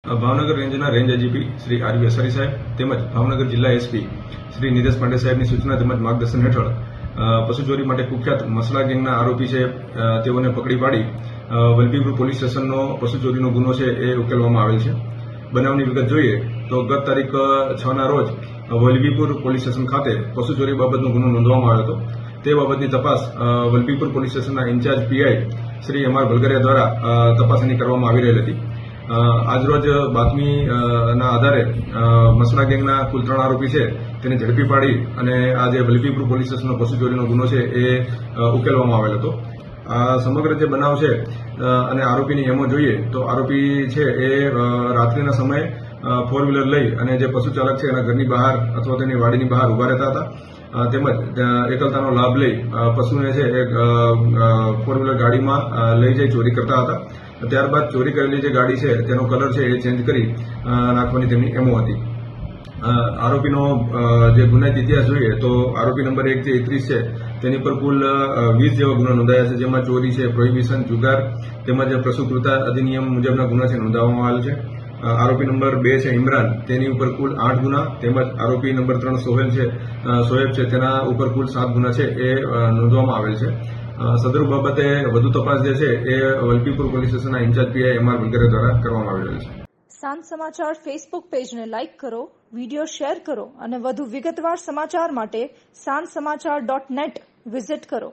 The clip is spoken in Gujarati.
ભાવનગર રેન્જના રેન્જ એજીપી શ્રી આર વી અસારી સાહેબ તેમજ ભાવનગર જિલ્લા એસપી શ્રી નિતેશ પાંડે સાહેબની સૂચના તેમજ માર્ગદર્શન હેઠળ પશુ ચોરી માટે કુખ્યાત મસલા ગેંગના આરોપી છે તેઓને પકડી પાડી વલભીપુર પોલીસ સ્ટેશનનો પશુ ચોરીનો ગુનો છે એ ઉકેલવામાં આવેલ છે. બનાવની વિગત જોઈએ તો ગત તારીખ 6ના રોજ વલભીપુર પોલીસ સ્ટેશન ખાતે પશુ ચોરી બાબતનો ગુનો નોંધવામાં આવ્યો હતો. તે બાબતની તપાસ વલભીપુર પોલીસ સ્ટેશનના in charge PI Shri M R Bhalgariya દ્વારા તપાસણી કરવામાં આવી રહેલી હતી. આજરોજ બાતમીના આધારે મસલા ગેંગના કુલ 3 આરોપી છે તેને ઝડપી પાડી અને આ જે વલભીપુર પોલીસ સ્ટેશનનો પશુ ચોરીનો ગુનો છે એ ઉકેલવામાં આવેલ હતો. સમગ્ર જે બનાવ છે અને આરોપીની એમો જોઈએ તો આરોપી છે એ રાત્રિના સમયે 4વ્હીલર લઈ અને જે પશુ ચાલક છે એના ઘરની બહાર અથવા તેની વાડીની બહાર ઉભા રહેતા હતા. તેમજ એકલતાનો લાભ લઈ પશુને છે એ 4વ્હીલર ગાડીમાં લઈ જઈ ચોરી કરતા હતા. ત્યારબાદ ચોરી કરેલી જે ગાડી છે તેનો કલર છે એ ચેન્જ કરી નાખવાની તેમની એમો હતી. આરોપીનો જે ગુનાહિત ઇતિહાસ જોઈએ તો આરોપી નંબર 1 જે 31 છે તેની પર કુલ 20 જેવા ગુના નોંધાયા છે, જેમાં ચોરી છે, પ્રોહિબિશન, જુગાર તેમજ પશુકૃતા અધિનિયમ મુજબના ગુના છે નોંધાવવામાં આવેલ છે. આરોપી નંબર 2 છે ઇમરાન, તેની ઉપર કુલ 8 ગુના તેમજ આરોપી નંબર 3 સોહેબ છે તેના ઉપર કુલ 7 ગુના છે એ નોંધવામાં આવેલ છે. સદરૂપ બાબતે વધુ તપાસ જે છે એ વલભીપુર પોલીસ સ્ટેશનના ઇન્ચાર્જ પીઆઈ એમ આર ભલગરિયા દ્વારા કરવામાં આવી રહેલ છે. સાંજ સમાચાર ફેસબુક પેજને લાઇક કરો, વિડીયો શેર કરો અને વધુ વિગતવાર સમાચાર માટે sanssamachar.net વિઝિટ કરો.